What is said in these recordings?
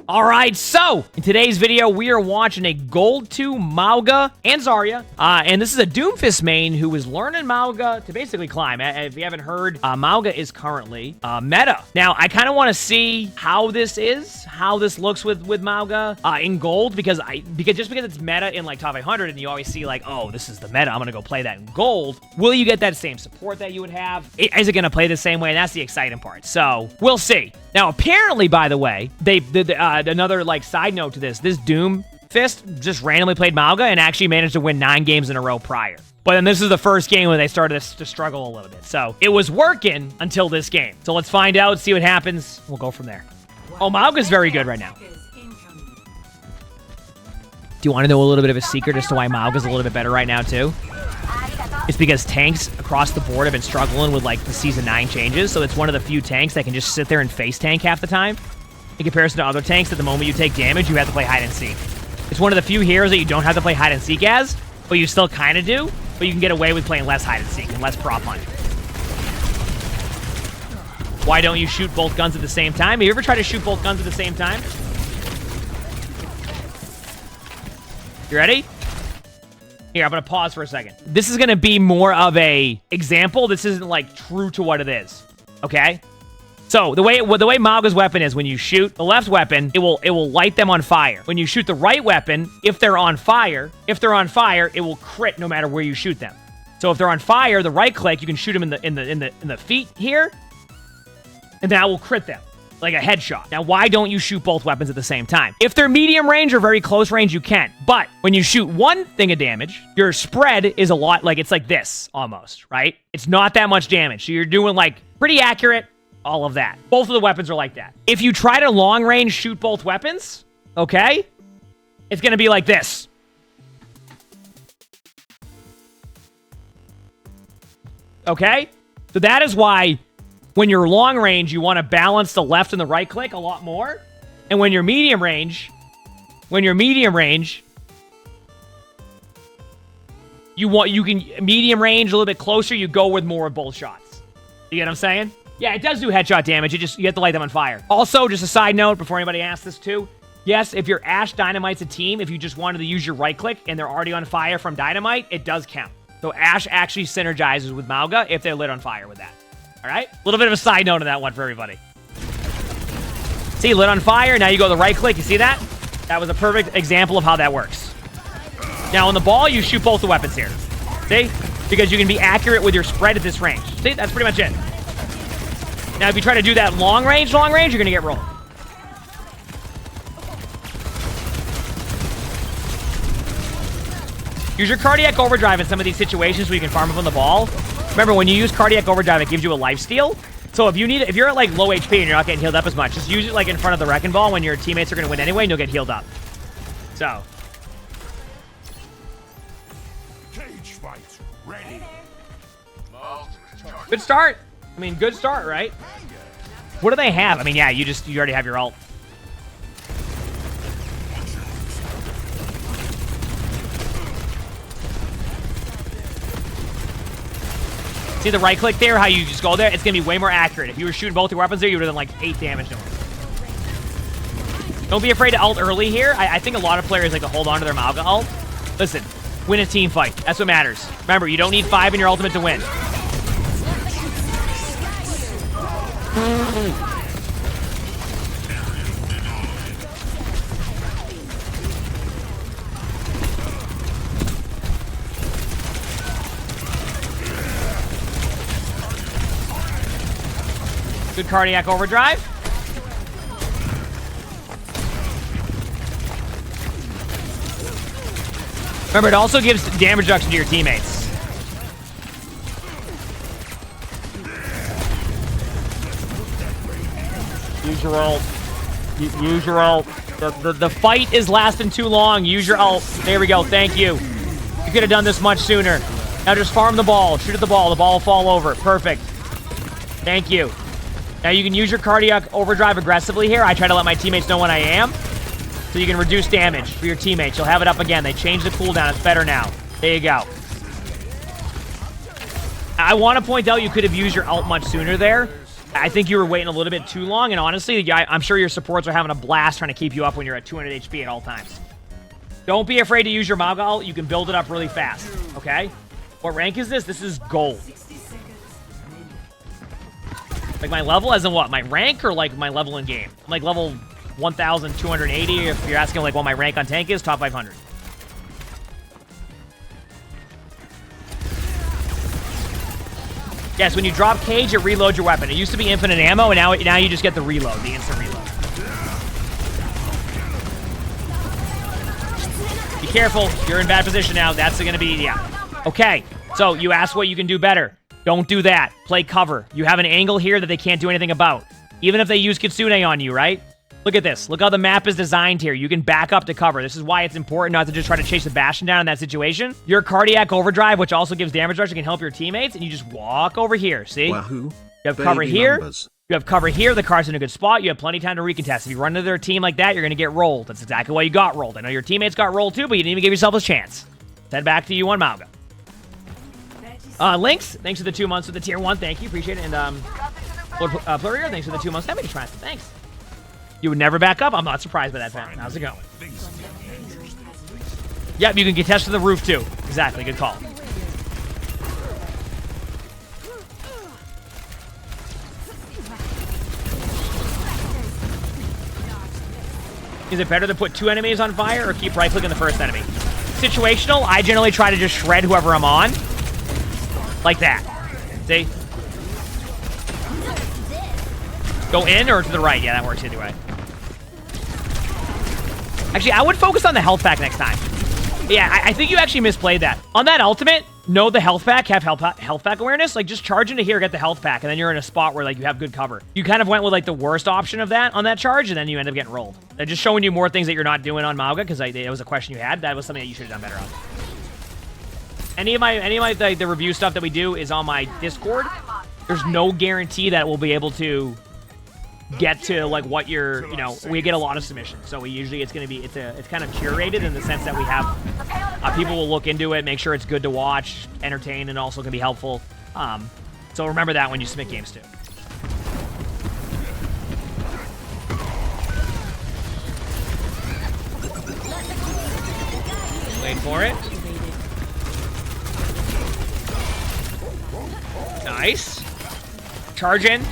All right, so in today's video, we are watching a Gold 2 Mauga and Zarya. And this is a Doomfist main who is learning Mauga to basically climb. If you haven't heard, Mauga is currently meta. Now, I kind of want to see how this looks with Mauga in Gold, because just because it's meta in like top 500 and you always see like, oh, this is the meta, I'm going to go play that in Gold. Will you get that same support that you would have? Is it going to play the same way? And that's the exciting part. So we'll see. Now, apparently, by the way, another like side note to this Doomfist just randomly played Mauga and actually managed to win 9 games in a row prior. But then this is the first game when they started to struggle a little bit. So it was working until this game. So let's find out, see what happens. We'll go from there. Oh, Mauga's very good right now. Do you want to know a little bit of a secret as to why Mauga's a little bit better right now too? It's because tanks across the board have been struggling with like the Season 9 changes, so it's one of the few tanks that can just sit there and face tank half the time. In comparison to other tanks, at the moment you take damage, you have to play hide and seek. It's one of the few heroes that you don't have to play hide and seek as, but you still kind of do, but you can get away with playing less hide and seek and less prop hunt. Why don't you shoot both guns at the same time? Have you ever tried to shoot both guns at the same time? You ready? Here, I'm going to pause for a second. This is going to be more of a example. This isn't, like, true to what it is. Okay? So, the way Mauga's weapon is, when you shoot the left weapon, it will light them on fire. When you shoot the right weapon, if they're on fire, it will crit no matter where you shoot them. So, if they're on fire, the right click, you can shoot them in the feet here, and that will crit them. Like a headshot. Now, why don't you shoot both weapons at the same time? If they're medium range or very close range, you can. But when you shoot one thing of damage, your spread is a lot, like, it's like this, almost, right? It's not that much damage. So you're doing, like, pretty accurate, all of that. Both of the weapons are like that. If you try to long range shoot both weapons, okay, it's going to be like this. Okay? So that is why when you're long range, you want to balance the left and the right click a lot more. And when you're medium range, you can medium range a little bit closer, you go with more of both shots. You get what I'm saying? Yeah, it does do headshot damage. You have to light them on fire. Also, just a side note before anybody asks this too. Yes, if your Ashe Dynamite's a team, if you just wanted to use your right click and they're already on fire from Dynamite, it does count. So Ashe actually synergizes with Mauga if they're lit on fire with that. All right? A little bit of a side note on that one for everybody. See, lit on fire. Now you go to the right click. You see that? That was a perfect example of how that works. Now, on the ball, you shoot both the weapons here. See? Because you can be accurate with your spread at this range. See? That's pretty much it. Now, if you try to do that long range, you're going to get rolled. Use your cardiac overdrive in some of these situations where you can farm up on the ball. Remember, when you use cardiac overdrive, it gives you a lifesteal. So if you're at like low HP and you're not getting healed up as much, just use it like in front of the wrecking ball when your teammates are going to win anyway, and you'll get healed up. So. Cage fight ready. Good start. I mean, good start, right? What do they have? I mean, yeah, you already have your ult. See the right click there, how you just go there? It's going to be way more accurate. If you were shooting both your weapons there, you would have done like 8 damage to them. Don't be afraid to ult early here. I think a lot of players like to hold on to their Mauga ult. Listen, win a team fight. That's what matters. Remember, you don't need 5 in your ultimate to win. Good cardiac overdrive. Remember, it also gives damage reduction to your teammates. Use your ult. Use your ult. The fight is lasting too long. Use your ult. There we go. Thank you. You could have done this much sooner. Now just farm the ball. Shoot at the ball. The ball will fall over. Perfect. Thank you. Now you can use your cardiac overdrive aggressively here. I try to let my teammates know when I am, so you can reduce damage for your teammates. You'll have it up again. They changed the cooldown. It's better now. There you go. I want to point out you could have used your ult much sooner there. I think you were waiting a little bit too long, and honestly, I'm sure your supports are having a blast trying to keep you up when you're at 200 HP at all times. Don't be afraid to use your Mauga ult. You can build it up really fast, okay? What rank is this? This is gold. Like my level as in what? My rank or like my level in game? I'm like level 1,280 if you're asking like what my rank on tank is, top 500. Yes, when you drop cage, it reloads your weapon. It used to be infinite ammo, and now you just get the reload, the instant reload. Be careful. You're in bad position now. That's going to be, yeah. Okay, so you ask what you can do better. Don't do that. Play cover. You have an angle here that they can't do anything about. Even if they use Kitsune on you, right? Look at this. Look how the map is designed here. You can back up to cover. This is why it's important not to just try to chase the Bastion down in that situation. Your Cardiac Overdrive, which also gives damage rush, can help your teammates, and you just walk over here. See? Wahoo. You have cover here. Numbers. You have cover here. The car's in a good spot. You have plenty of time to recontest. If you run into their team like that, you're going to get rolled. That's exactly why you got rolled. I know your teammates got rolled too, but you didn't even give yourself a chance. Head back to you on Mauga. Lynx, thanks for the 2 months with the tier 1. Thank you. Appreciate it. And Plurier, thanks for the 2 months. Happy to try it. Thanks. You would never back up? I'm not surprised by that, Pat. How's it going? Yep, you can contest to the roof, too. Exactly. Good call. Is it better to put 2 enemies on fire or keep right-clicking the first enemy? Situational, I generally try to just shred whoever I'm on. Like that. See? Go in or to the right? Yeah, that works either way. Actually, I would focus on the health pack next time. Yeah, I think you actually misplayed that. On that ultimate, know the health pack, have health pack awareness. Like, just charge into here, get the health pack, and then you're in a spot where, like, you have good cover. You kind of went with, like, the worst option of that on that charge, and then you end up getting rolled. They're just showing you more things that you're not doing on Mauga, because it was a question you had. That was something that you should have done better on. Any of my the review stuff that we do is on my Discord. There's no guarantee that we'll be able to get to like what you're, we get a lot of submissions, so we usually it's kind of curated in the sense that we have people will look into it, make sure it's good to watch, entertain, and also can be helpful. So remember that when you submit games too. Wait for it. Nice. Charge in,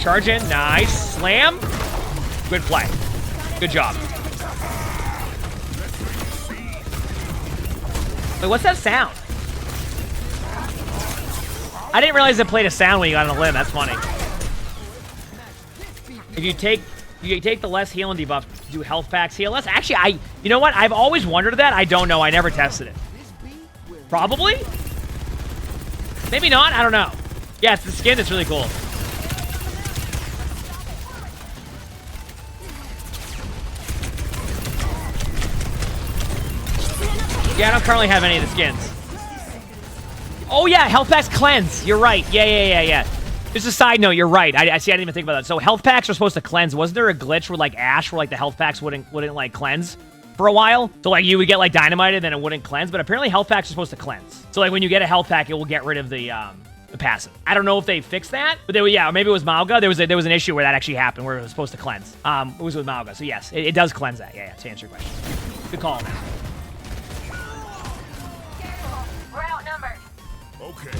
nice. Slam. Good play. Good job. Wait, what's that sound? I didn't realize it played a sound when you got on a limb. That's funny. If you take the less healing debuff, do health packs heal less? Actually, you know what? I've always wondered that. I don't know. I never tested it. Probably? Maybe not. I don't know. Yeah, it's the skin that's really cool. Yeah, I don't currently have any of the skins. Oh, yeah, health packs cleanse. You're right. Yeah. Just a side note, you're right. I didn't even think about that. So health packs are supposed to cleanse. Wasn't there a glitch where, like, Ash, where, like, the health packs wouldn't like, cleanse for a while? So, like, you would get, like, dynamited, then it wouldn't cleanse. But apparently health packs are supposed to cleanse. So, like, when you get a health pack, it will get rid of the passive. I don't know if they fixed that, but yeah, or maybe it was Mauga. There was an issue where that actually happened, where it was supposed to cleanse. It was with Mauga. So, yes, it does cleanse that. Yeah, to answer your question. Good call, man. Okay.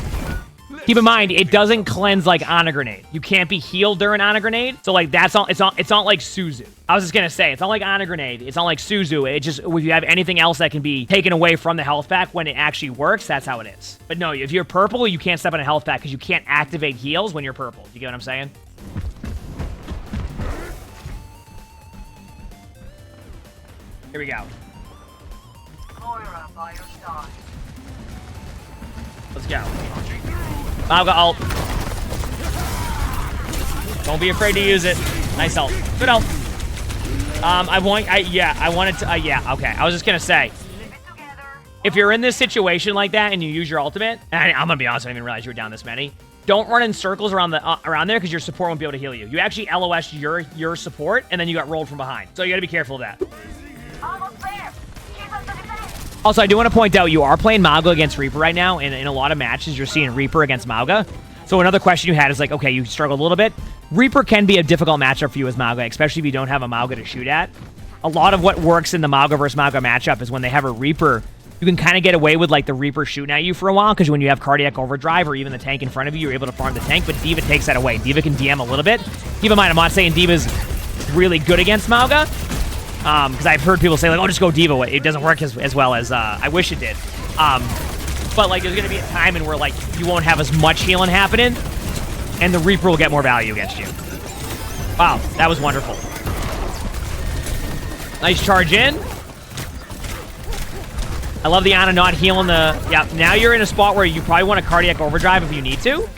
Keep in mind, it doesn't cleanse like on a grenade. You can't be healed during on a grenade. So like that's not. It's not like Suzu. I was just gonna say it's not like on a grenade. It's not like Suzu. It just if you have anything else that can be taken away from the health pack when it actually works, that's how it is. But no, if you're purple, you can't step on a health pack because you can't activate heals when you're purple. You get what I'm saying? Here we go. Let's go. Mauga ult. Don't be afraid to use it. Nice ult. Good ult. I wanted to, okay. I was just gonna say, if you're in this situation like that and you use your ultimate, and I'm gonna be honest, I didn't even realize you were down this many. Don't run in circles around there because your support won't be able to heal you. You actually LOS your support, and then you got rolled from behind. So you gotta be careful of that. Almost there. Also, I do want to point out, you are playing Mauga against Reaper right now, and in a lot of matches, you're seeing Reaper against Mauga. So another question you had is like, okay, you struggled a little bit. Reaper can be a difficult matchup for you as Mauga, especially if you don't have a Mauga to shoot at. A lot of what works in the Mauga versus Mauga matchup is when they have a Reaper, you can kind of get away with like the Reaper shooting at you for a while, because when you have Cardiac Overdrive or even the tank in front of you, you're able to farm the tank, but D.Va takes that away. D.Va can DM a little bit. Keep in mind, I'm not saying D.Va's really good against Mauga, because I've heard people say, like, oh, just go D.Va. It doesn't work as well as I wish it did. But, like, there's going to be a time in where, like, you won't have as much healing happening, and the Reaper will get more value against you. Wow, that was wonderful. Nice charge in. I love the Ana not healing the... Yeah, now you're in a spot where you probably want a Cardiac Overdrive if you need to.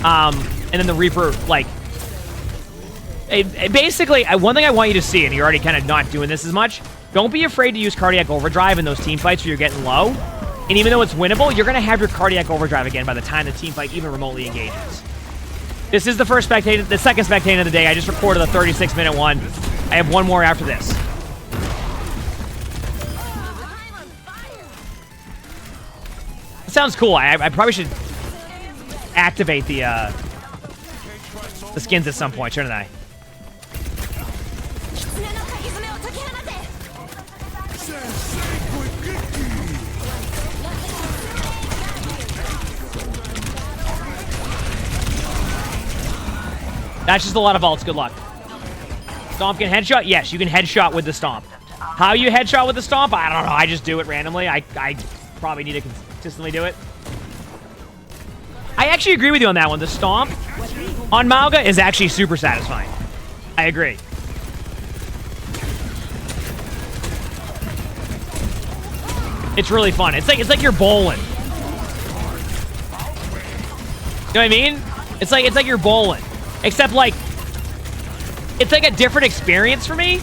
And then the Reaper, like... basically, one thing I want you to see, and you're already kind of not doing this as much, don't be afraid to use Cardiac Overdrive in those team fights where you're getting low. And even though it's winnable, you're going to have your Cardiac Overdrive again by the time the team fight even remotely engages. This is the second spectating of the day. I just recorded the 36-minute one. I have one more after this. It sounds cool. I probably should activate the skins at some point, shouldn't I? That's just a lot of ults. Good luck. Stomp can headshot? Yes, you can headshot with the Stomp. How you headshot with the Stomp? I don't know. I just do it randomly. I probably need to consistently do it. I actually agree with you on that one. The Stomp on Mauga is actually super satisfying. I agree. It's really fun. It's like you're bowling. You know what I mean? It's like you're bowling. Except, like, it's like a different experience for me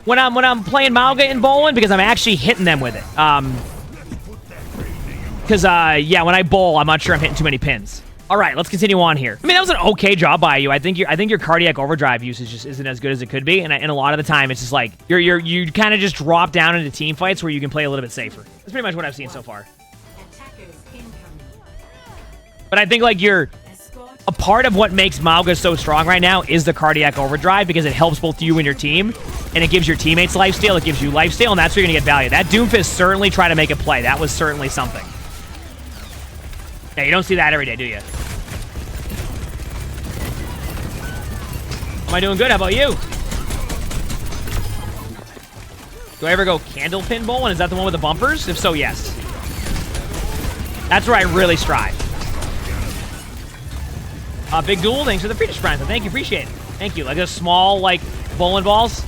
when I'm playing Mauga in bowling, because I'm actually hitting them with it. Because yeah, when I bowl, I'm not sure I'm hitting too many pins. All right, let's continue on here. I mean, that was an okay job by you. I think your Cardiac Overdrive usage just isn't as good as it could be, and a lot of the time, it's just like you kind of just drop down into team fights where you can play a little bit safer. That's pretty much what I've seen so far. But I think, like, a part of what makes Mauga so strong right now is the Cardiac Overdrive, because it helps both you and your team, and it gives your teammates lifesteal, it gives you lifesteal, and that's where you're going to get value. That Doomfist certainly tried to make a play. That was certainly something. Yeah, you don't see that every day, do you? Am I doing good? How about you? Do I ever go Candlepin Bowl? And is that the one with the bumpers? If so, yes. That's where I really strive. Big Duel, thanks for the Fredish Prime. Thank you, appreciate it. Thank you. Like those small, like, bowling balls.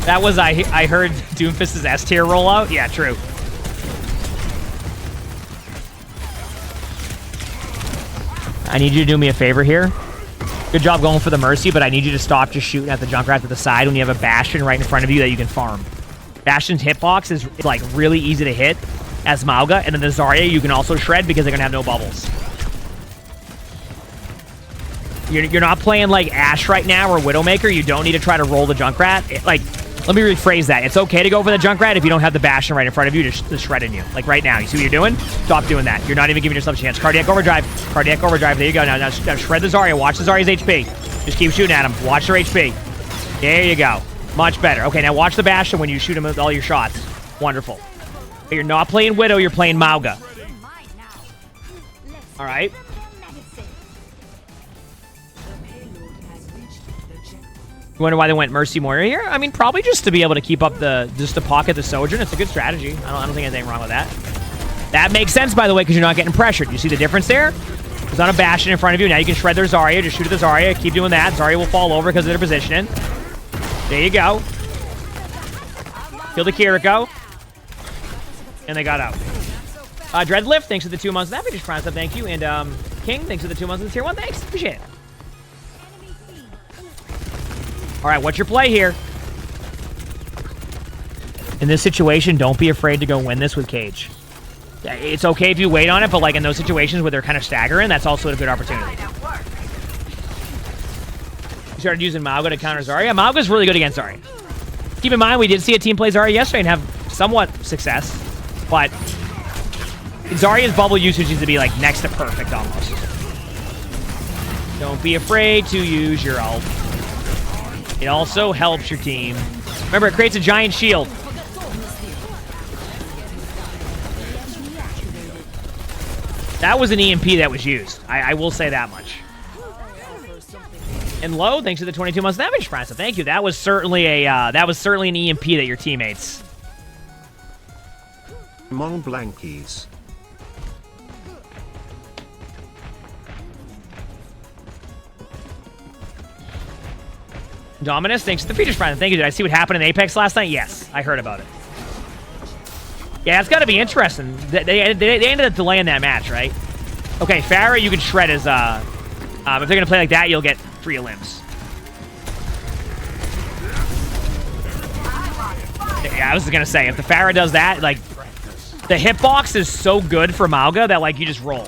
That was, I heard Doomfist's S tier rollout. Yeah, true. I need you to do me a favor here. Good job going for the Mercy, but I need you to stop just shooting at the Junkrat to the side when you have a Bastion right in front of you that you can farm. Bastion's hitbox is, like, really easy to hit as Mauga, and then the Zarya you can also shred because they're gonna have no bubbles. You're not playing like Ashe right now or Widowmaker. You don't need to try to roll the Junkrat. Let me rephrase that. It's okay to go for the Junkrat if you don't have the Bastion right in front of you to shredding you. Like right now, you see what you're doing? Stop doing that. You're not even giving yourself a chance. Cardiac Overdrive. Cardiac Overdrive. There you go. Now shred the Zarya. Watch the Zarya's HP. Just keep shooting at him. Watch their HP. There you go. Much better. Okay, now watch the Bastion when you shoot him with all your shots. Wonderful. But you're not playing Widow, you're playing Mauga. All right. You wonder why they went Mercy Moira here? I mean, probably just to be able to keep up just to pocket the Sojourn. It's a good strategy. I don't think anything wrong with that. That makes sense, by the way, because you're not getting pressured. You see the difference there? There's not a Bastion in front of you. Now you can shred their Zarya. Just shoot at the Zarya. Keep doing that. Zarya will fall over because of their positioning. There you go. Kill the Kiriko. And they got out. Dreadlift, thanks for the 2 months. That just Prime Sub, thank you. And King, thanks for the 2 months of the tier 1. Thanks. Appreciate it. Alright, what's your play here? In this situation, don't be afraid to go win this with Cage. It's okay if you wait on it, but like in those situations where they're kind of staggering, that's also a good opportunity. Started using Mauga to counter Zarya. Mauga's really good against Zarya. Keep in mind, we did see a team play Zarya yesterday and have somewhat success. But Zarya's bubble usage needs to be like next to perfect almost. Don't be afraid to use your ult. It also helps your team. Remember, it creates a giant shield. That was an EMP that was used. I will say that much. And low, thanks to the 22 months damage price. So thank you. That was certainly a an EMP that your teammates. Emongg blankies. Dominus, thanks to the features prize. Thank you. Did I see what happened in Apex last night? Yes, I heard about it. Yeah, it's got to be interesting. They ended up delaying that match, right? Okay, Pharah, you can shred his, if they're going to play like that, you'll get 3 limbs. Yeah, I was going to say, if the Pharah does that, like, the hitbox is so good for Mauga that, like, you just roll.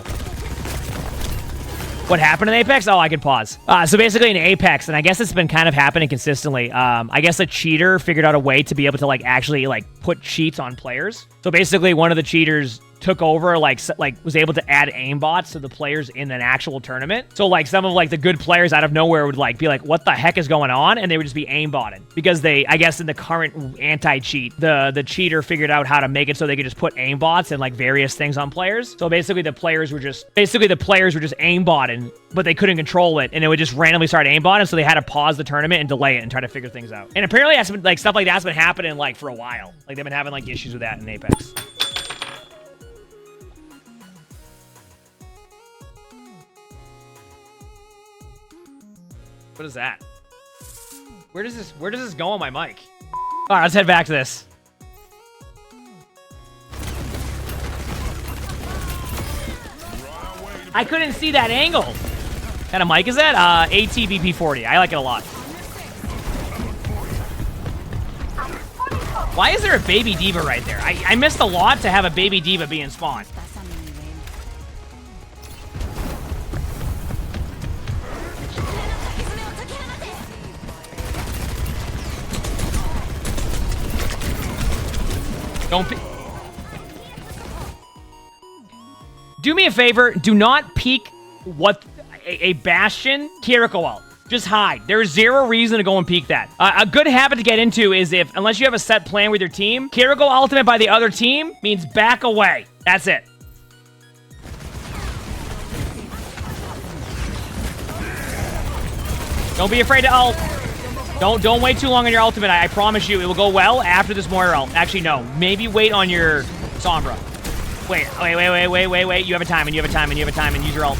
What happened in Apex? Oh, I can pause. So basically in Apex, and I guess it's been kind of happening consistently, I guess a cheater figured out a way to be able to, like, actually, like, put cheats on players. So basically one of the cheaters took over, like was able to add aimbots to the players in an actual tournament. So, like, some of, like, the good players out of nowhere would, like, be like, what the heck is going on? And they would just be aimbotted. Because they, I guess in the current anti-cheat, the cheater figured out how to make it so they could just put aimbots and, like, various things on players. So basically the players were just aimbotted, but they couldn't control it, and it would just randomly start aimbotting, so they had to pause the tournament and delay it and try to figure things out. And apparently that's been, like, stuff like that's been happening, like, for a while. Like, they've been having, like, issues with that in Apex. What is that? Where does this go on my mic? All right, let's head back to this. I couldn't see that angle. What kind of mic is that? ATBP40. I like it a lot. Why is there a baby diva right there? I missed a lot to have a baby diva being spawned. Don't be... Do me a favor. Do not peek what a Bastion Kiriko ult. Just hide. There's zero reason to go and peek that. A good habit to get into is unless you have a set plan with your team, Kiriko ultimate by the other team means back away. That's it. Don't be afraid to ult. Don't wait too long on your ultimate. I promise you, it will go well after this Moira ult. Actually, no. Maybe wait on your Sombra. Wait. You have a time, and you have a time, and you have a time, and use your ult.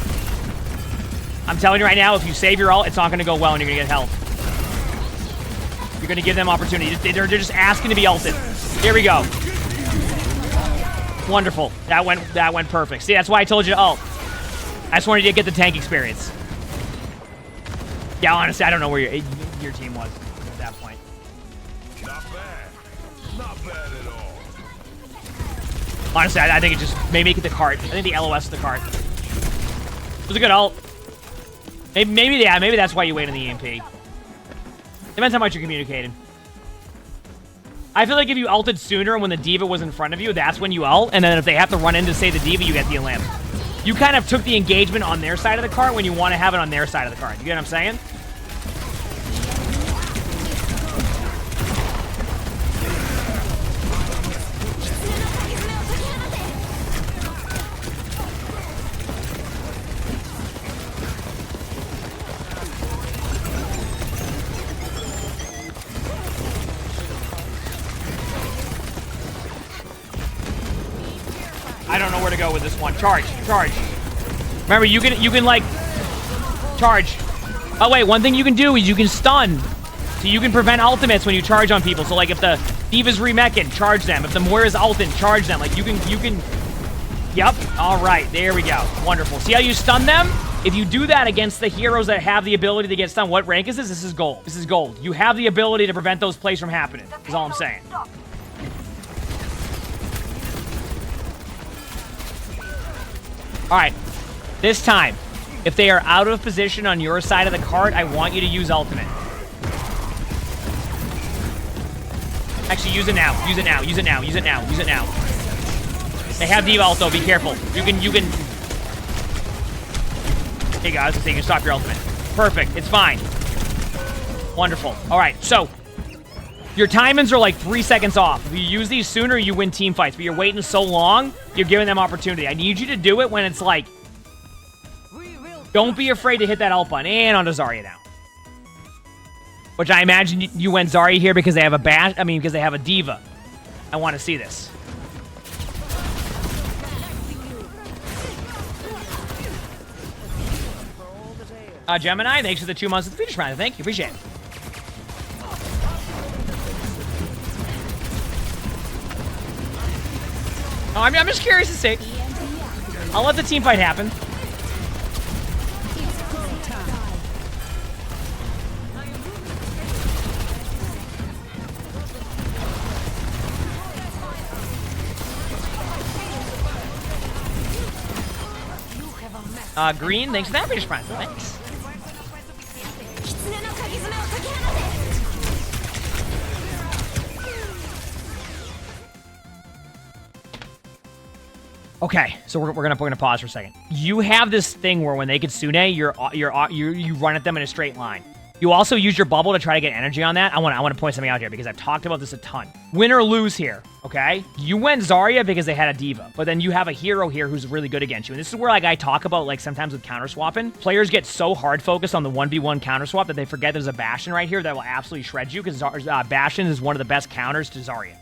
I'm telling you right now, if you save your ult, it's not going to go well, and you're going to get health. You're going to give them opportunity. They're just asking to be ulted. Here we go. Wonderful. That went perfect. See, that's why I told you to ult. I just wanted you to get the tank experience. Yeah, honestly, I don't know where your team was at that point. Not bad. Not bad at all. Honestly, I think it just may make it the cart. I think the LOS is the cart. It was a good ult. Maybe that's why you wait on the EMP. Depends how much you're communicating. I feel like if you ulted sooner when the diva was in front of you, that's when you ult, and then if they have to run in to save the diva, you get the limp. You kind of took the engagement on their side of the cart when you want to have it on their side of the cart. You get what I'm saying? I don't know where to go with this one. Charge. Remember, you can like charge. Oh wait, one thing you can do is you can stun. So you can prevent ultimates when you charge on people. So like if the Diva's remecking, charge them. If the Moira's ulting, charge them. Like you can Yep. Alright, there we go. Wonderful. See how you stun them? If you do that against the heroes that have the ability to get stunned, what rank is this? This is gold. This is gold. You have the ability to prevent those plays from happening, is all I'm saying. Alright, this time, if they are out of position on your side of the cart, I want you to use ultimate. Actually, use it now. Use it now. Use it now. Use it now. Use it now. They have D.Va ult though, be careful. You can... Hey guys, I think you can stop your ultimate. Perfect, it's fine. Wonderful. Alright, so... Your timings are like 3 seconds off. If you use these sooner, you win team fights. But you're waiting so long, you're giving them opportunity. I need you to do it when it's like... Don't be afraid to hit that ult button. And onto Zarya now. Which I imagine you went Zarya here because they have a because they have a D.Va. I want to see this. Gemini, thanks for the 2 months of the Phoenix Prime. Thank you, appreciate it. Oh, I'm just curious to see. I'll let the team fight happen. Green, thanks for that British Prime. Thanks. Okay, so we're gonna pause for a second. You have this thing where when they Kitsune, you run at them in a straight line. You also use your bubble to try to get energy on that. I want to point something out here because I've talked about this a ton. Win or lose here, okay? You went Zarya because they had a D.Va, but then you have a hero here who's really good against you. And this is where like I talk about like sometimes with counter swapping. Players get so hard focused on the 1v1 counter swap that they forget there's a Bastion right here that will absolutely shred you because Bastion is one of the best counters to Zarya.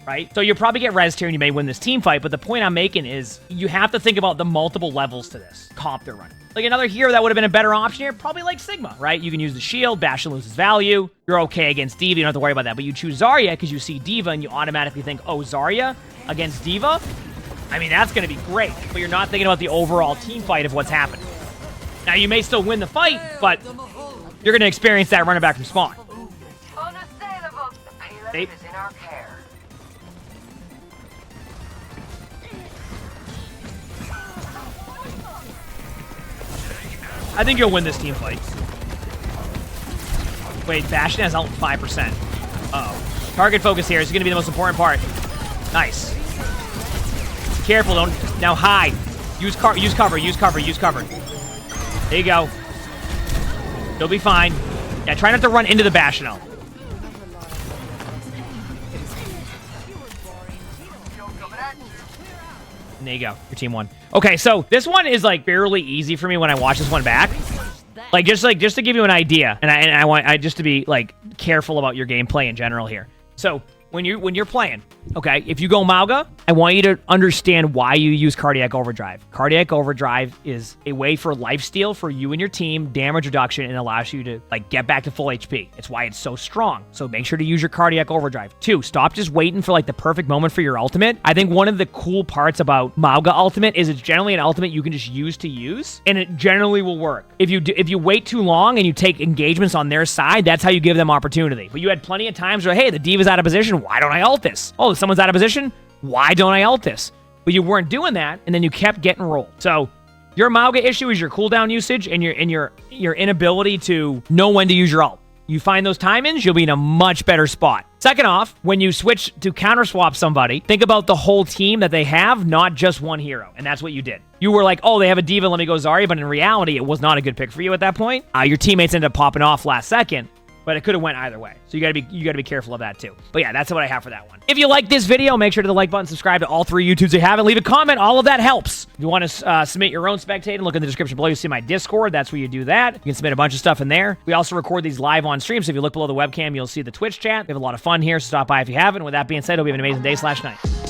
Right? So you'll probably get rezzed here and you may win this team fight, but the point I'm making is you have to think about the multiple levels to this comp they're running. Like another hero that would have been a better option here, probably like Sigma, right? You can use the shield, Bastion loses value, you're okay against D.Va, you don't have to worry about that, but you choose Zarya because you see D.Va and you automatically think, oh, Zarya against D.Va? I mean, that's going to be great, but you're not thinking about the overall team fight of what's happening. Now, you may still win the fight, but you're going to experience that running back from spawn. Unassailable. The payload is in our care. I think you'll win this team fight. Wait, Bastion has ult 5%. Uh-oh. Target focus here is going to be the most important part. Nice. Careful, don't... Now hide. Use cover. There you go. You'll be fine. Yeah, try not to run into the Bastion ult. And there you go. Your team won. Okay, so this one is like fairly easy for me when I watch this one back. Like just to give you an idea, and I want just to be like careful about your gameplay in general here. So when you're playing, okay, if you go Mauga, I want you to understand why you use Cardiac Overdrive. Cardiac Overdrive is a way for lifesteal for you and your team, damage reduction, and allows you to like get back to full HP. It's why it's so strong. So make sure to use your Cardiac Overdrive. 2, stop just waiting for like the perfect moment for your ultimate. I think one of the cool parts about Mauga ultimate is it's generally an ultimate you can just use, and it generally will work. If you wait too long and you take engagements on their side, that's how you give them opportunity. But you had plenty of times where, hey, the D.Va's out of position. Why don't I ult this? Oh, someone's out of position. Why don't I ult this? But you weren't doing that, and then you kept getting rolled. So your Mauga issue is your cooldown usage and your inability to know when to use your ult. You find those timings, you'll be in a much better spot. Second off, when you switch to counter swap somebody, think about the whole team that they have, not just one hero. And that's what you did. You were like, oh, they have a D.Va, let me go Zarya. But in reality, it was not a good pick for you at that point. Your teammates ended up popping off last second. But it could have went either way. So you gotta be careful of that too. But yeah, that's what I have for that one. If you like this video, make sure to the like button, subscribe to all 3 YouTubes if you haven't, leave a comment. All of that helps. If you want to submit your own spectating, look in the description below. You'll see my Discord. That's where you do that. You can submit a bunch of stuff in there. We also record these live on stream. So if you look below the webcam, you'll see the Twitch chat. We have a lot of fun here. So stop by if you haven't. With that being said, hope you have an amazing day/night.